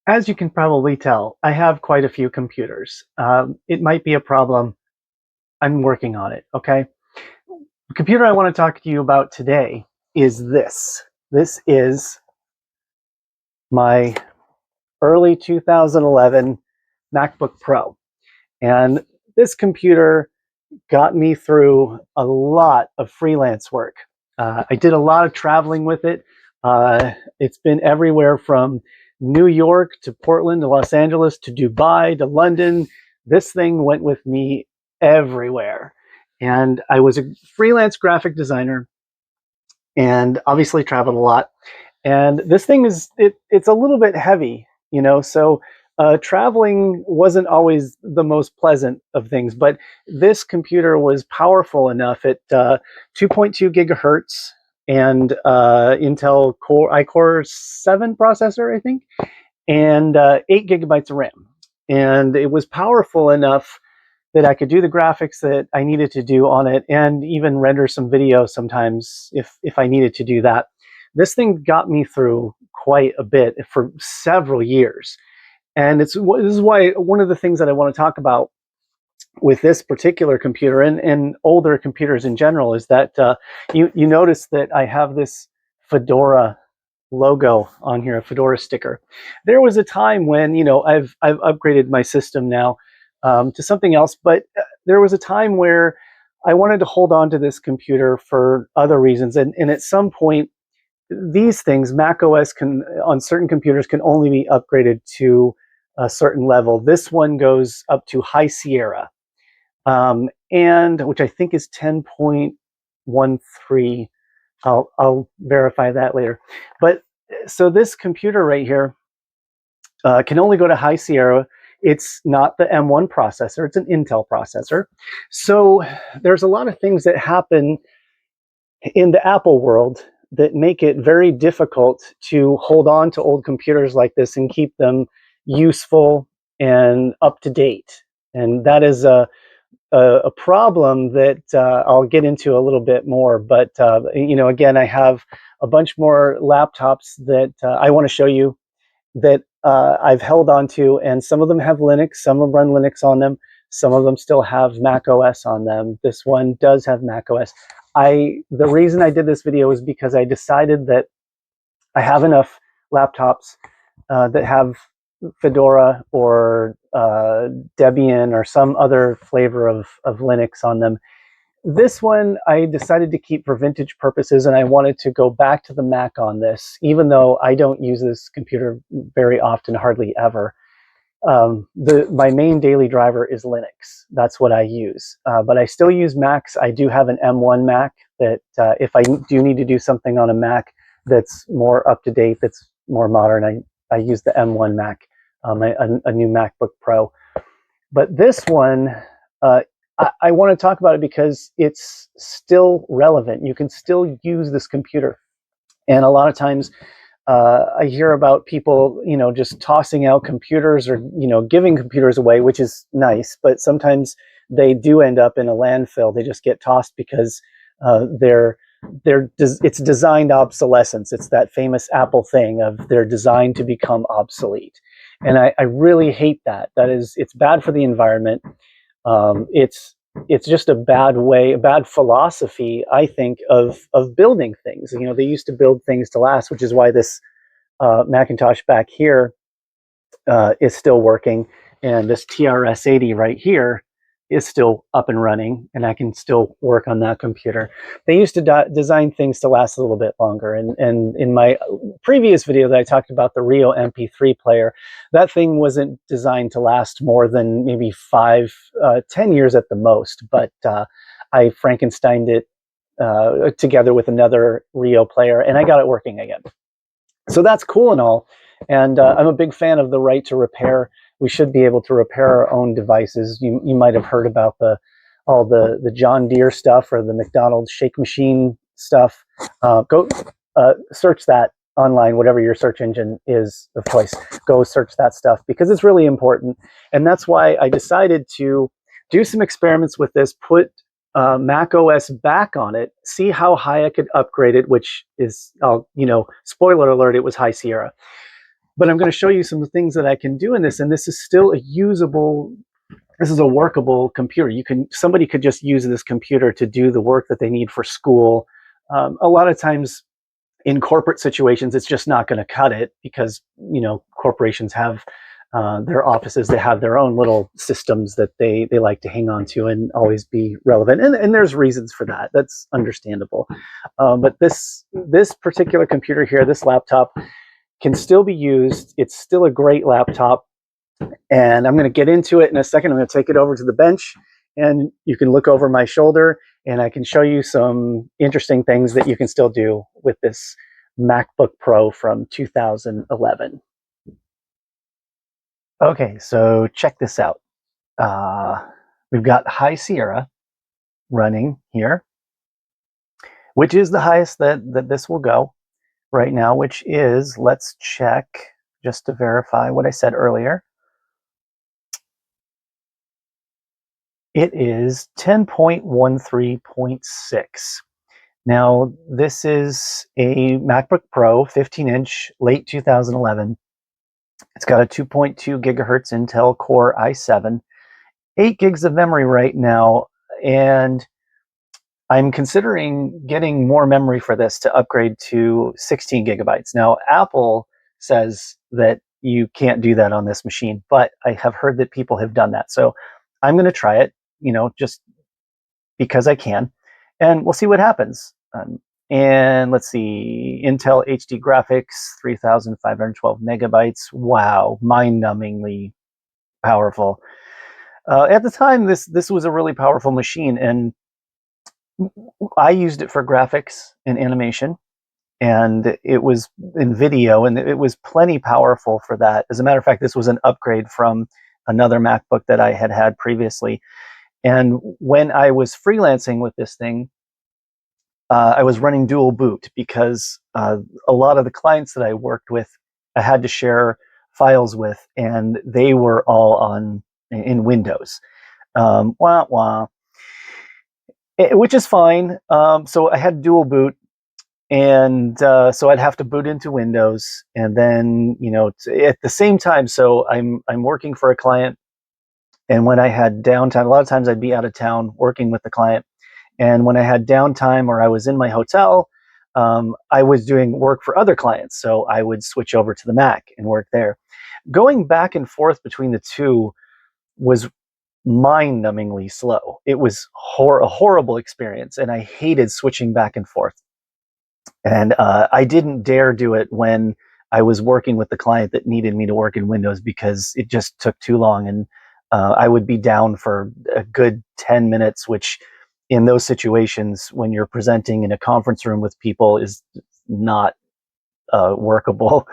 As you can probably tell, I have quite a few computers. It might be a problem. I'm working on it, okay? The computer I want to talk to you about today is this. This is my early 2011 MacBook Pro. And this computer got me through a lot of freelance work. I did a lot of traveling with it. It's been everywhere from New York to Portland to Los Angeles to Dubai to London. This thing went with me everywhere. And I was a freelance graphic designer and obviously traveled a lot. And this thing it's a little bit heavy, so traveling wasn't always the most pleasant of things, but this computer was powerful enough at 2.2 gigahertz and Intel Core i7 processor, I think, and 8 gigabytes of RAM. And it was powerful enough that I could do the graphics that I needed to do on it and even render some video sometimes if I needed to do that. This thing got me through quite a bit for several years. And this is why one of the things that I want to talk about with this particular computer and older computers in general is that you notice that I have this Fedora logo on here, a Fedora sticker. There was a time when, I've upgraded my system now to something else, but there was a time where I wanted to hold on to this computer for other reasons. And at some point, these things, Mac OS on certain computers can only be upgraded to a certain level. This one goes up to High Sierra, and which I think is 10.13. I'll verify that later. But so this computer right here can only go to High Sierra. It's not the M1 processor, it's an Intel processor. So there's a lot of things that happen in the Apple world that make it very difficult to hold on to old computers like this and keep them useful and up to date. And that is a problem that I'll get into a little bit more. But, again, I have a bunch more laptops that I want to show you that I've held on to, and some of them have Linux, some of them run Linux on them, some of them still have Mac OS on them. This one does have Mac OS. The reason I did this video is because I decided that I have enough laptops that have Fedora or Debian or some other flavor of Linux on them. This one I decided to keep for vintage purposes, and I wanted to go back to the Mac on this, even though I don't use this computer very often, hardly ever. My main daily driver is Linux. That's what I use. But I still use Macs. I do have an M1 Mac that if I do need to do something on a Mac that's more up to date, that's more modern, I use the M1 Mac, a new MacBook Pro. But this one, I want to talk about it because it's still relevant. You can still use this computer. And a lot of times I hear about people, just tossing out computers or, giving computers away, which is nice. But sometimes they do end up in a landfill. They just get tossed because it's designed obsolescence. It's that famous Apple thing of they're designed to become obsolete. And I really hate that. It's bad for the environment. It's just a bad philosophy, I think, of building things. They used to build things to last, which is why this Macintosh back here is still working, and this TRS-80 right here is still up and running, and I can still work on that computer. They used to design things to last a little bit longer, and in my previous video that I talked about the Rio MP3 player, that thing wasn't designed to last more than maybe 10 years at the most, but I Frankensteined it together with another Rio player, and I got it working again. So that's cool and all, and I'm a big fan of the right to repair. We should be able to repair our own devices. You might have heard about all the John Deere stuff or the McDonald's shake machine stuff. Go search that online, whatever your search engine is of choice. Go search that stuff because it's really important. And that's why I decided to do some experiments with this, put Mac OS back on it, see how high I could upgrade it, which is, spoiler alert, it was High Sierra. But I'm going to show you some things that I can do in this, and this is still a usable, this is a workable computer. Somebody could just use this computer to do the work that they need for school. A lot of times in corporate situations, it's just not going to cut it because, corporations have their offices, they have their own little systems that they like to hang on to and always be relevant. And there's reasons for that. That's understandable. But this particular computer here, this laptop, can still be used. It's still a great laptop. And I'm going to get into it in a second. I'm going to take it over to the bench, and you can look over my shoulder, and I can show you some interesting things that you can still do with this MacBook Pro from 2011. Okay, so check this out. We've got High Sierra running here, which is the highest that this will go right now, which is, let's check just to verify what I said earlier. It is 10.13.6. Now, this is a MacBook Pro, 15-inch, late 2011. It's got a 2.2 gigahertz Intel Core i7, 8 gigs of memory right now, and I'm considering getting more memory for this to upgrade to 16 gigabytes. Now, Apple says that you can't do that on this machine, but I have heard that people have done that. So I'm going to try it, just because I can, and we'll see what happens. And let's see, Intel HD graphics, 3,512 megabytes. Wow, mind-numbingly powerful. At the time, this was a really powerful machine, and I used it for graphics and animation, and it was in video, and it was plenty powerful for that. As a matter of fact, this was an upgrade from another MacBook that I had previously. And when I was freelancing with this thing, I was running dual boot because a lot of the clients that I worked with, I had to share files with, and they were all in Windows. Wah, wah. Which is fine. So I had dual boot, and so I'd have to boot into Windows, and then at the same time. So I'm working for a client, and when I had downtime, a lot of times I'd be out of town working with the client, and when I had downtime or I was in my hotel, I was doing work for other clients. So I would switch over to the Mac and work there. Going back and forth between the two was mind-numbingly slow. It was a horrible experience, and I hated switching back and forth. And I didn't dare do it when I was working with the client that needed me to work in Windows, because it just took too long, and I would be down for a good 10 minutes, which in those situations, when you're presenting in a conference room with people, is not workable.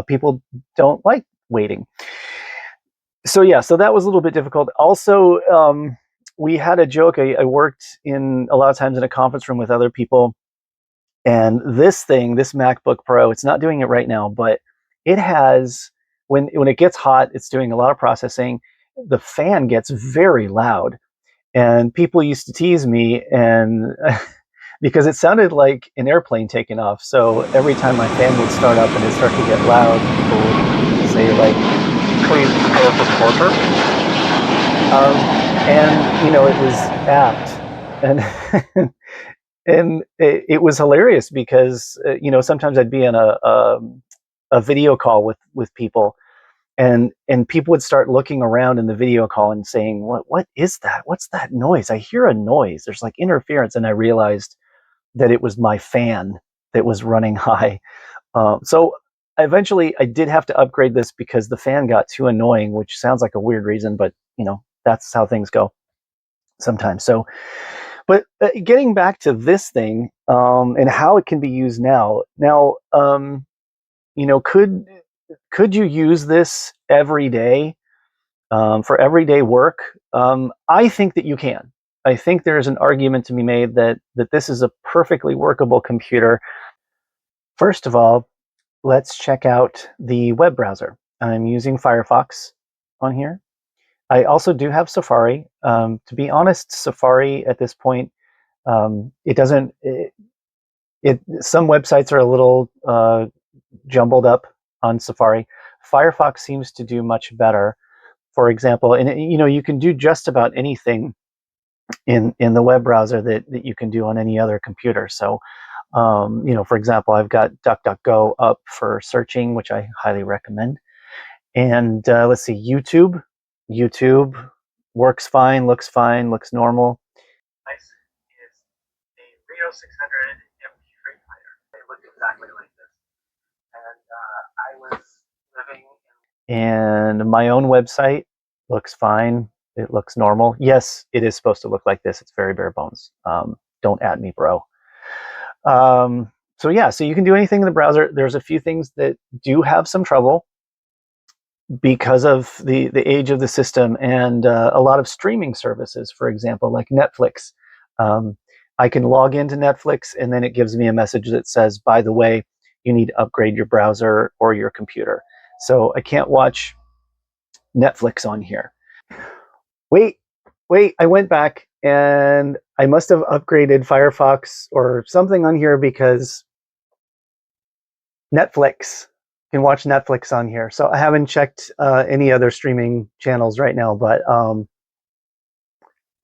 People don't like waiting. So yeah, so that was a little bit difficult. Also, we had a joke. I worked in a lot of times in a conference room with other people, and this MacBook Pro, it's not doing it right now, but it has, when it gets hot, it's doing a lot of processing. The fan gets very loud, and people used to tease me, and because it sounded like an airplane taking off. So every time my fan would start up and it started to get loud, people would say, like, "Please prepare for torture." And it was apt, and and it was hilarious because sometimes I'd be in a video call with people, and people would start looking around in the video call and saying, what is that? What's that noise? I hear a noise. There's like interference. And I realized that it was my fan that was running high. So eventually I did have to upgrade this because the fan got too annoying, which sounds like a weird reason, but that's how things go sometimes. So, but getting back to this thing, and how it can be used now, could you use this every day, for everyday work? I think that you can. I think there's an argument to be made that this is a perfectly workable computer. First of all, let's check out the web browser. I'm using Firefox on here. I also do have Safari. To be honest, Safari at this point, it doesn't. Some websites are a little jumbled up on Safari. Firefox seems to do much better. For example, and you can do just about anything in the web browser that you can do on any other computer. So, for example, I've got DuckDuckGo up for searching, which I highly recommend. And let's see, YouTube. YouTube works fine, looks normal. Nice is a Rio 600 MP3 player. They look exactly like this. And I was living and my own website looks fine. It looks normal. Yes, it is supposed to look like this. It's very bare bones. Don't at me, bro. So yeah, so you can do anything in the browser. There's a few things that do have some trouble because of the age of the system, and a lot of streaming services, for example, like Netflix. I can log into Netflix and then it gives me a message that says, by the way, you need to upgrade your browser or your computer. So I can't watch Netflix on here. Wait, I went back and I must have upgraded Firefox or something on here because Netflix can watch Netflix on here. So I haven't checked any other streaming channels right now, but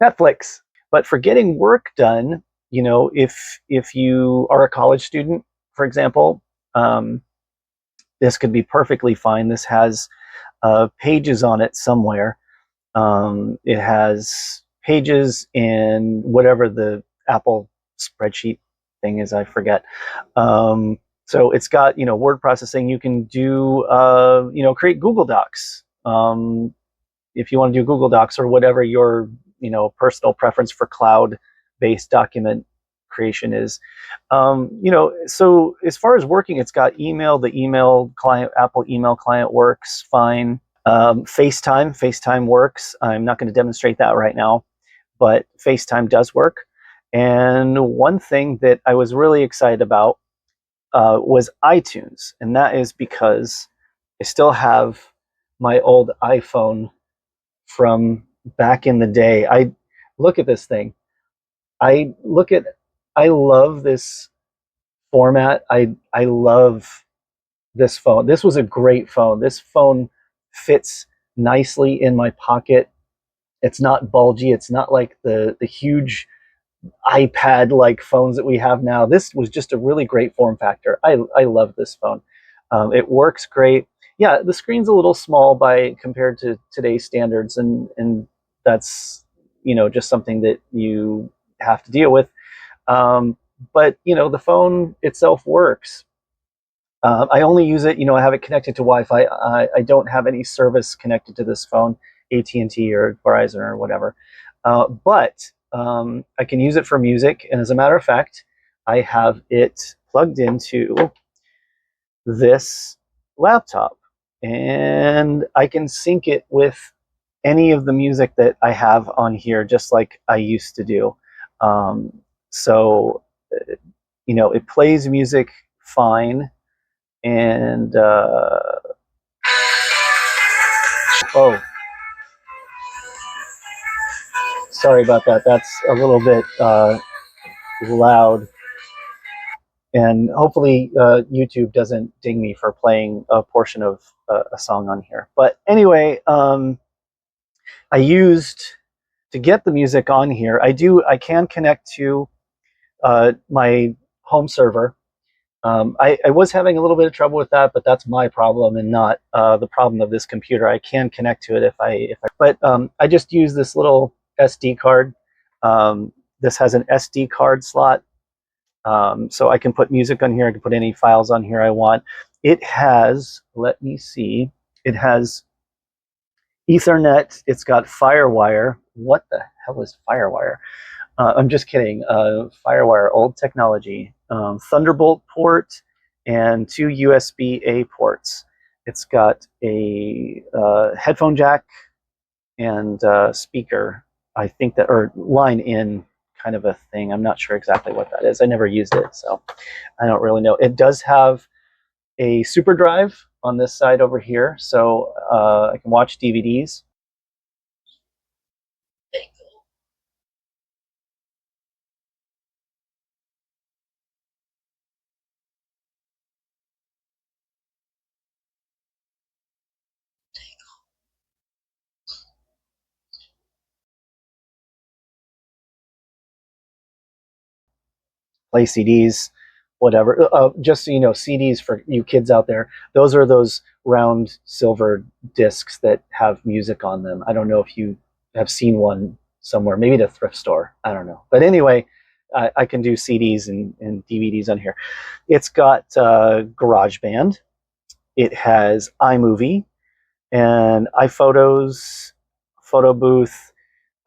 Netflix. But for getting work done, if you are a college student, for example, this could be perfectly fine. This has pages on it somewhere. It has pages in whatever the Apple spreadsheet thing is, I forget. So it's got, word processing. You can do, create Google Docs. If you want to do Google Docs or whatever your, personal preference for cloud-based document creation is. So as far as working, it's got email. The email client, Apple email client works fine. FaceTime works. I'm not going to demonstrate that right now, but FaceTime does work. And one thing that I was really excited about was iTunes, and that is because I still have my old iPhone from back in the day. I look at this thing. I look at. I love this format. I love this phone. This was a great phone. This phone fits nicely in my pocket. It's not bulgy. It's not like the huge iPad like phones that we have now. This was just a really great form factor. I love this phone. It works great. Yeah, the screen's a little small by compared to today's standards, and that's just something that you have to deal with. But the phone itself works. I only use it, I have it connected to Wi-Fi. I don't have any service connected to this phone, AT&T or Verizon or whatever. But I can use it for music. And as a matter of fact, I have it plugged into this laptop. And I can sync it with any of the music that I have on here, just like I used to do. So, it plays music fine. And oh, sorry about that. That's a little bit loud, and hopefully YouTube doesn't ding me for playing a portion of a song on here. But anyway, I used to get the music on here. I can connect to my home server. I was having a little bit of trouble with that, but that's my problem and not the problem of this computer. I can connect to it but I just use this little SD card. This has an SD card slot, so I can put music on here. I can put any files on here I want. It has, let me see, it has Ethernet. It's got FireWire. What the hell is FireWire? I'm just kidding. FireWire, old technology. Thunderbolt port and two USB-A ports. It's got a headphone jack and speaker. I think that, or line in kind of a thing. I'm not sure exactly what that is. I never used it, so I don't really know. It does have a super drive on this side over here, so I can watch DVDs. play CDs, whatever. Just so you know, CDs for you kids out there, those are those round silver discs that have music on them. I don't know if you have seen one somewhere, maybe at a thrift store. I don't know. But anyway, I can do CDs and DVDs on here. It's got GarageBand. It has iMovie and iPhotos, Photo Booth,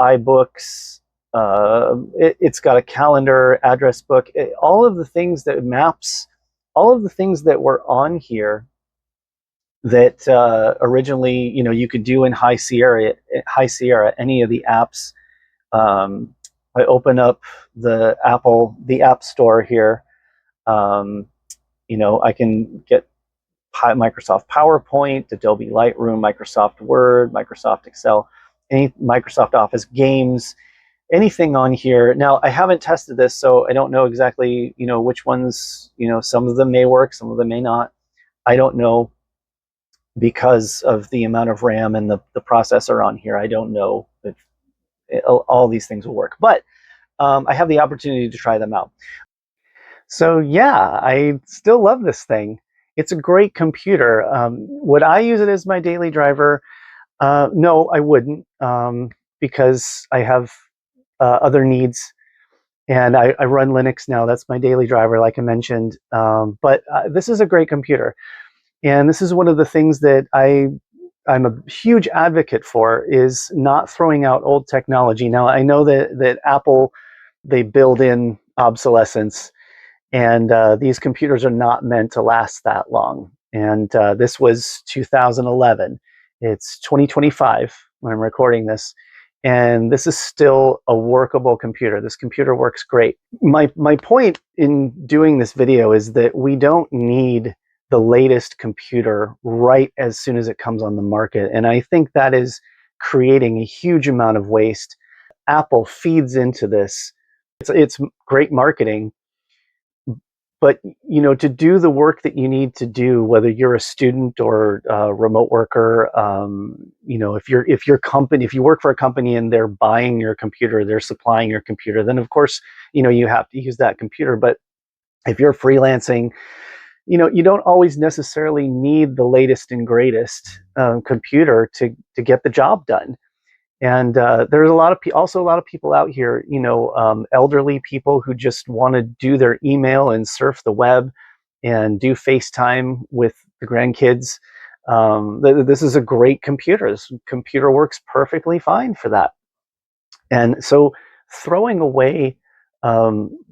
iBooks. It's got a calendar, address book, all of the things that maps, all of the things that were on here that originally, you could do in High Sierra, any of the apps. I open up the App Store here. I can get Microsoft PowerPoint, Adobe Lightroom, Microsoft Word, Microsoft Excel, any Microsoft Office games, anything on here. Now, I haven't tested this, so I don't know exactly, which ones, some of them may work, some of them may not. I don't know because of the amount of RAM and the processor on here. I don't know if all these things will work, but I have the opportunity to try them out. So yeah, I still love this thing. It's a great computer. Would I use it as my daily driver? No, I wouldn't, because I have other needs, and I run Linux now. That's my daily driver, like I mentioned. But this is a great computer, and this is one of the things that I'm a huge advocate for, is not throwing out old technology. Now, I know that Apple, they build in obsolescence, and these computers are not meant to last that long. And this was 2011. It's 2025 when I'm recording this, and this is still a workable computer. This computer works great. My point in doing this video is that we don't need the latest computer right as soon as it comes on the market, and I think that is creating a huge amount of waste. Apple feeds into this. It's great marketing, but to do the work that you need to do, whether you're a student or a remote worker, if you work for a company and they're buying your computer, they're supplying your computer, then of course you have to use that computer. But if you're freelancing, you don't always necessarily need the latest and greatest computer to get the job done. And there's also a lot of people out here, elderly people who just want to do their email and surf the web and do FaceTime with the grandkids. This is a great computer. This computer works perfectly fine for that. And so throwing away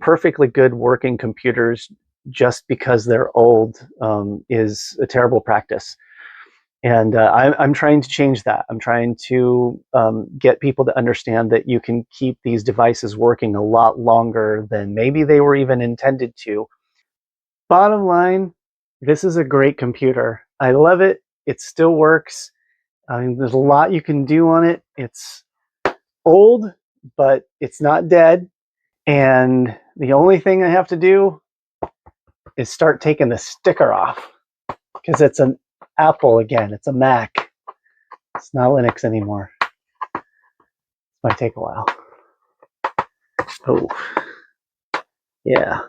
perfectly good working computers just because they're old is a terrible practice. And I'm trying to change that. I'm trying to get people to understand that you can keep these devices working a lot longer than maybe they were even intended to. Bottom line, this is a great computer. I love it. It still works. I mean, there's a lot you can do on it. It's old, but it's not dead. And the only thing I have to do is start taking the sticker off, because it's an Apple again. It's a Mac. It's not Linux anymore. It might take a while. Oh, yeah.